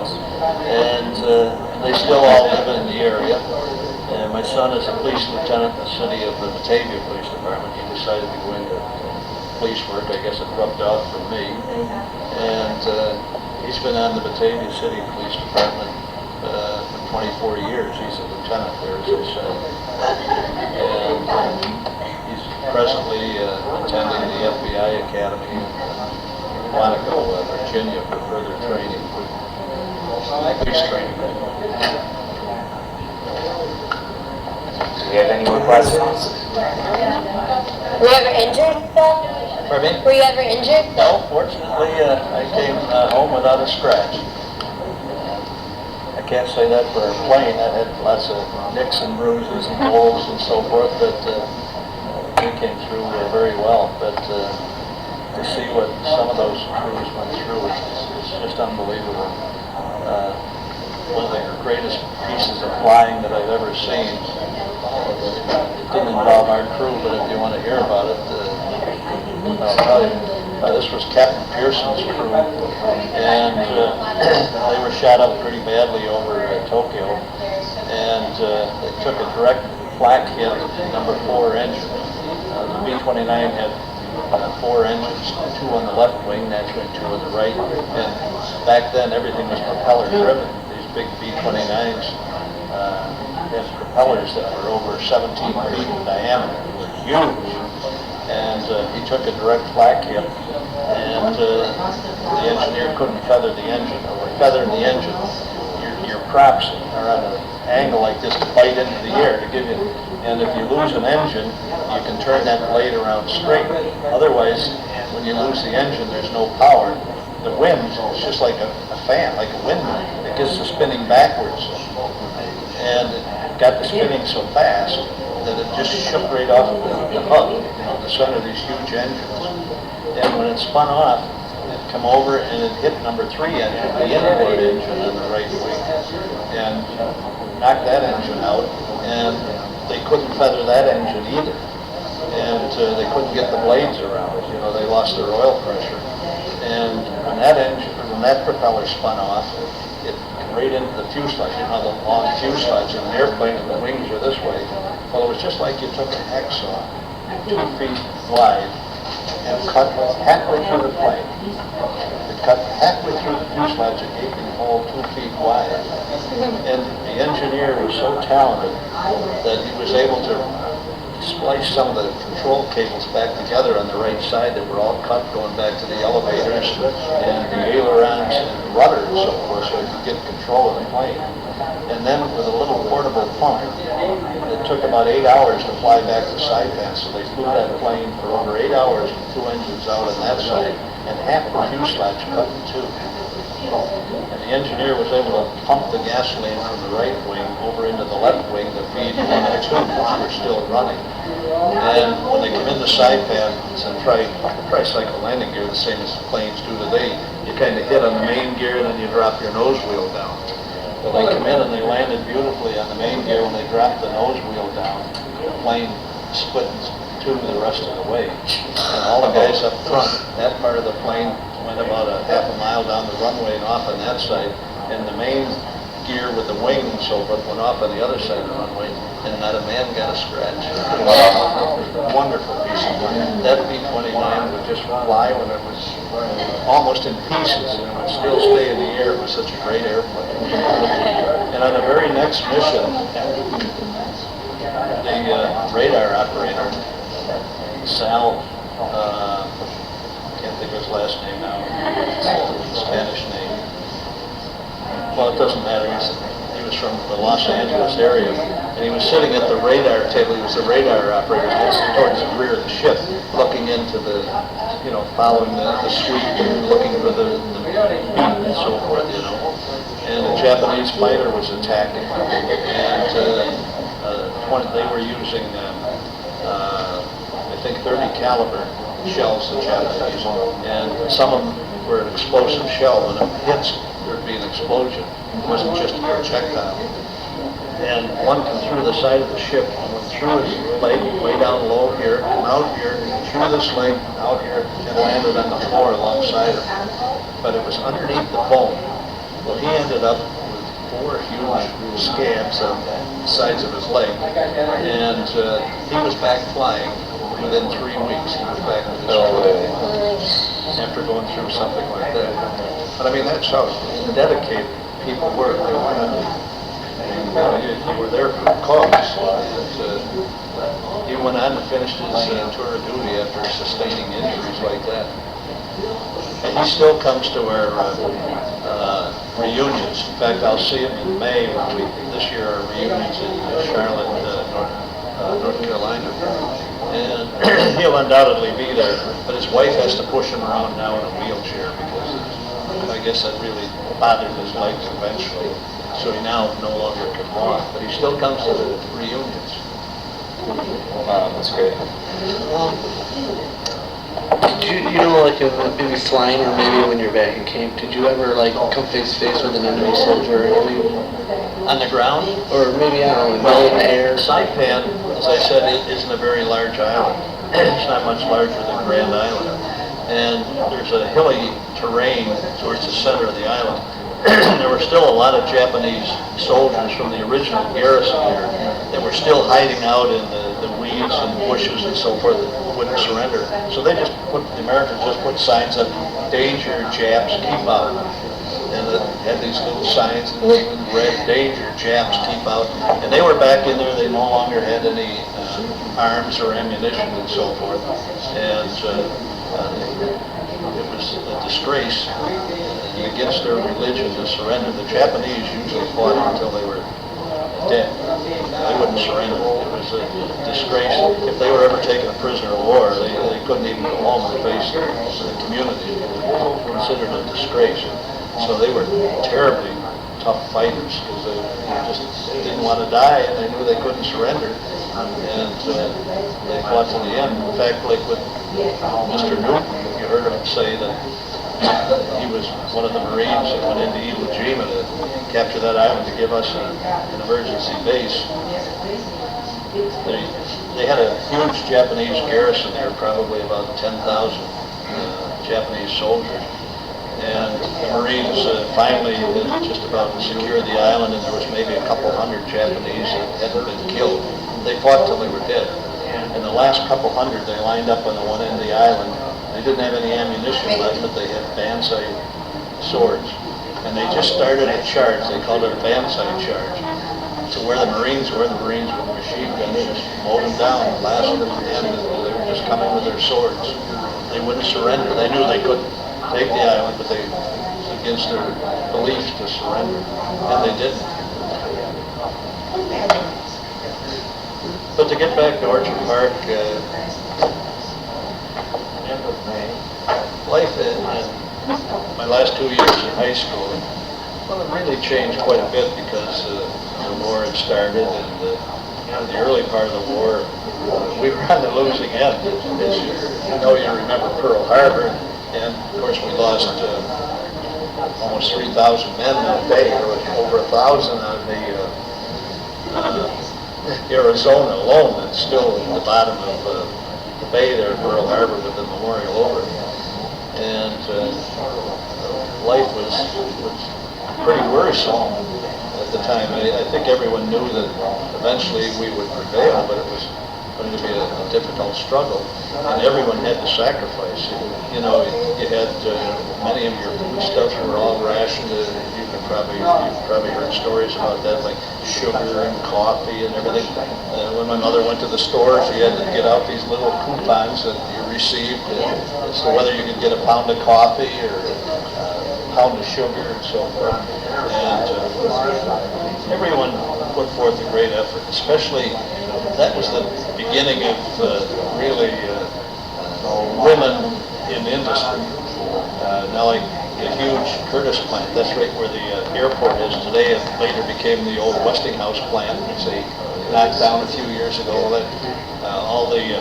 and they still all live in the area. And my son is a police lieutenant in the city of the Batavia Police Department. He decided to go into police work. I guess it rubbed off from me. And he's been on the Batavia City Police Department for 24 years. He's a lieutenant there, as I said. And he's presently attending the FBI Academy in Quantico, Virginia, for further training, police training. Do you have any more questions? Were you ever injured, Bill? Pardon me? Were you ever injured? No, fortunately, I came home without a scratch. I can't say that for a plane. I had lots of nicks and bruises and holes and so forth, but we came through very well. But to see what some of those crews went through is just unbelievable. One of the greatest pieces of flying that I've ever seen. It didn't involve our crew, but if you want to hear about it, I'll tell you. This was Captain Pearson's crew, and they were shot up pretty badly over Tokyo, and they took a direct flak hit at number 4 engine. The B-29 had 4 engines, 2 on the left wing, naturally 2 on the right, and back then everything was propeller driven. These big B-29s had propellers that were over 17 feet in diameter. They were huge. And he took a direct flak hit, and the engineer couldn't feather the engine. Or when feathering the engine, your props are at an angle like this to bite into the air to give you. And if you lose an engine, you can turn that blade around straight. Otherwise, when you lose the engine, there's no power. The wind is just like a fan, like a windmill. It gets the spinning backwards, and it got the spinning so fast that it just shook right off the hub, the center of these huge engines. And when it spun off, it come over and it hit number 3 engine, the inboard engine on the right wing, and knocked that engine out. And they couldn't feather that engine either. And they couldn't get the blades around. They lost their oil pressure. And when that propeller spun off, it right into the fuselage. You know, the long fuselage in an airplane, and the wings are this way. Well, it was just like you took a hacksaw 2 feet wide and cut halfway through the plane. It cut halfway through the fuselage, a gaping hole 2 feet wide. And the engineer was so talented that he was able to splice some of the control cables back together on the right side that were all cut going back to the elevators and the ailerons and the rudder and so forth, so he could get control of the plane. And then with a little portable pump, it took about 8 hours to fly back to Saipan, so they flew that plane for over 8 hours with 2 engines out on that side and half the fuselage cut in 2. And the engineer was able to pump the gasoline from the right wing over into the left wing to feed 1 and 2, which were still running. And when they come into Saipan and try cycle landing gear, the same as planes do today, you kind of hit on the main gear and then you drop your nose wheel down. Well, they come in and they landed beautifully on the main gear. When they dropped the nose wheel down, the plane split in 2 the rest of the way. And all the guys up front, that part of the plane went about a half a mile down the runway and off on that side, and the main gear with the wing and so forth went off on the other side of the runway, and not a man got a scratch. It was a wonderful piece of work. That B-29 would just fly when it was almost in pieces, and it would still stay in the air. It was such a great airplane. And on the very next mission, the radar operator, Sal, can't think of his last name now, it's a Spanish name. Well, it doesn't matter. He was from the Los Angeles area, and he was sitting at the radar table. He was the radar operator towards the rear of the ship, looking into the, following the sweep and looking for the beat and so forth, And a Japanese fighter was attacking, and they were using, I think, 30 caliber shells, the Japanese, and some of them were an explosive shell. When it hits, there'd be an explosion. It wasn't just a projectile. And one came through the side of the ship and went through his leg, way down low here, come out here, through this leg, out here, and landed on the floor alongside him. But it was underneath the foam. Well, he ended up with 4 huge scabs on the sides of his leg, and he was back flying within 3 weeks. He was back with his crew after going through something like that. But I mean, that's how dedicated people were. You were there for a cause. He went on to finish his tour of duty after sustaining injuries like that. And he still comes to our reunions. In fact, I'll see him in May this year our reunions in Charlotte, North Carolina. And he'll undoubtedly be there, but his wife has to push him around now in a wheelchair because I guess that really bothered his legs eventually. So he now no longer can walk, but he still comes to the reunions. Wow, that's great. Did you know, like maybe flying or maybe when you're back in camp, did you ever like come face to face with an enemy soldier or anything? On the ground? Or maybe, I don't know, Well, in the air? Saipan, as I said, isn't a very large island. It's not much larger than Grand Island. And there's a hilly terrain towards the center of the island. There were still a lot of Japanese soldiers from the original garrison here that were still hiding out in the weeds and bushes and so forth that wouldn't surrender. So the Americans just put signs up, danger, Japs, keep out. And it had these little signs in red, danger, Japs, keep out. And they were back in there. They no longer had any arms or ammunition and so forth. And it was a disgrace against their religion to surrender. The Japanese usually fought until they were dead. They wouldn't surrender. It was a disgrace. If they were ever taken a prisoner of war, they couldn't even go home and face the community. It was considered a disgrace. So they were terribly tough fighters because they just didn't want to die and they knew they couldn't surrender. And they fought to the end. In fact, like with Mr. Newton, you heard him say that he was one of the Marines that went into Iwo Jima to capture that island to give us an emergency base. They had a huge Japanese garrison there, probably about 10,000 Japanese soldiers. And the Marines finally had just about secured the island, and there was maybe a couple hundred Japanese that hadn't been killed. They fought till they were dead. And the last couple hundred, they lined up on the one end of the island. They didn't have any ammunition left, but they had Banzai swords. And they just started a charge. They called it a Banzai charge. So where the Marines were with machine guns just mowed them down. The last of them ended. They were just coming with their swords. They wouldn't surrender. They knew they couldn't take the island, but they against their belief to surrender. And they didn't. But to get back to Orchard Park, life in my last 2 years in high school, well, it really changed quite a bit because the war had started, and in the early part of the war, we were on the losing end. As you remember Pearl Harbor, and of course we lost almost 3,000 men that day. There was over 1,000 on the Arizona alone, that's still at the bottom of the bay there at Pearl Harbor with the memorial over it. And life was pretty worrisome at the time. I think everyone knew that eventually we would prevail, but it was going to be a difficult struggle, and everyone had to sacrifice. You had many of your foodstuffs were all rationed. You've probably heard stories about that, like sugar and coffee and everything. When my mother went to the stores, she had to get out these little coupons that you received as to whether you could get a pound of coffee or a pound of sugar and so forth. And everyone put forth a great effort, especially that was the beginning of really women in industry. Now, like the huge Curtis plant, that's right where the airport is today. It later became the old Westinghouse plant, which they knocked down a few years ago. All the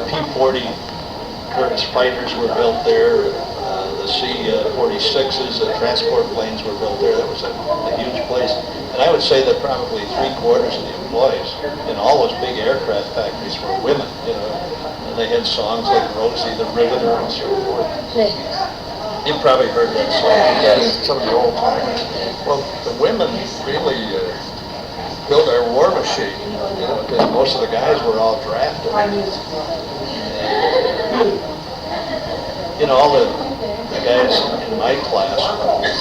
P-40 Curtis fighters were built there. The C-46s, the transport planes were built there. That was a huge place. And I would say that probably 3/4 of the employees in all those big aircraft factories were women. And they had songs like Rosie the Riveter and so forth. You probably heard that song. Yes. Some of the old timers. Well, the women really built our war machine, you know, because most of the guys were all drafted. You know, all the guys in my class,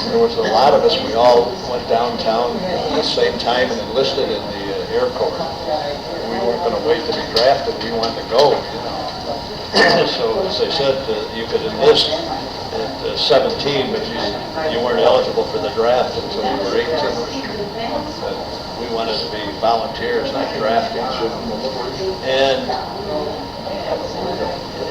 there was a lot of us, we all went downtown at the same time and enlisted in the Air Corps. We weren't going to wait to be drafted, we wanted to go, you know. So as I said, you could enlist at 17, but you weren't eligible for the draft until you were 18. We wanted to be volunteers, not drafting. And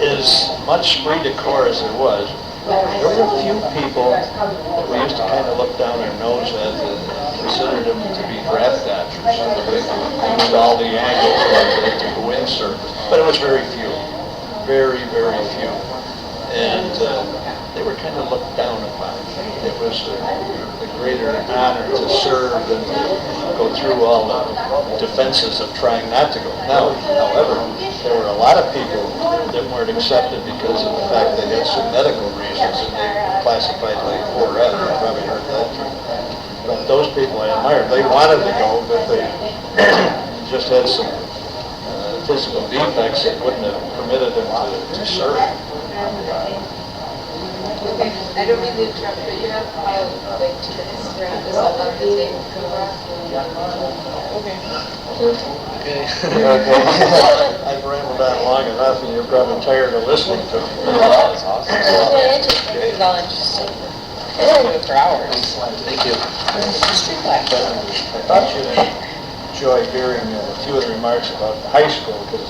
as much esprit de corps as there was, there were a few people that we used to kind of look down our nose at and considered them to be draft dodgers. They used all the angles to go in service, but it was very few, very, very few. And they were kind of looked down upon. It was a greater honor to serve and go through all the defenses of trying not to go. Now, however, there were a lot of people that weren't accepted because of the fact they had some medical reasons and they were classified like 4F. You probably heard that. But those people I admired. They wanted to go, but they just had some physical defects that wouldn't have permitted them to serve. Okay, I don't mean to interrupt, but you have like 2 minutes to wrap this up on the table. Okay. Okay. I've rambled on long enough and you're probably tired of listening to me. That's awesome. It's all interesting. Do it for hours. Thank you. History class. I thought you'd enjoy hearing a few of the remarks about high school because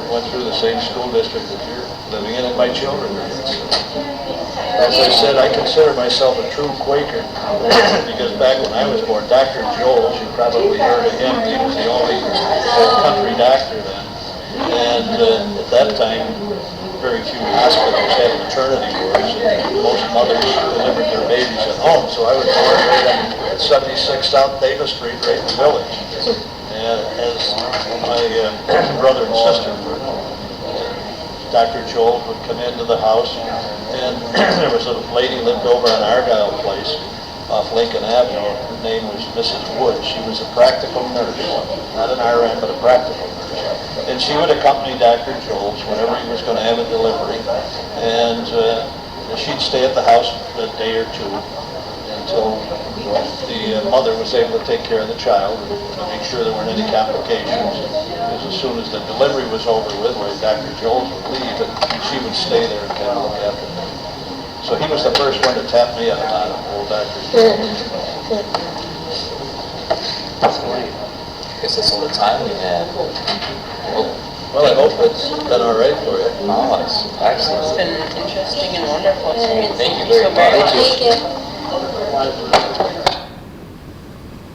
went through the same school district that you're living in and my children are in. As I said, I consider myself a true Quaker because back when I was born, Dr. Joel, you probably heard of him, he was the only country doctor then. And at that time, very few hospitals had maternity wards and most mothers delivered their babies at home. So I was born right on 76 South Davis Street, right in the village. And as my brother and sister were, Dr. Joel would come into the house, and there was a lady lived over on Argyle Place off Lincoln Avenue. Her name was Mrs. Wood. She was a practical nurse, not an RN, but a practical nurse. And she would accompany Dr. Joel whenever he was going to have a delivery, and she'd stay at the house a day or two until the mother was able to take care of the child and to make sure there weren't any complications. Because as soon as the delivery was over with, Dr. Joel would leave and she would stay there and kind of look after them. So he was the first one to tap me on old Dr. Joel. I guess that's all the time we have. Well, I hope it's been all right for you. Oh, it's excellent. It's been interesting and wonderful. Thank you very much. Thank you.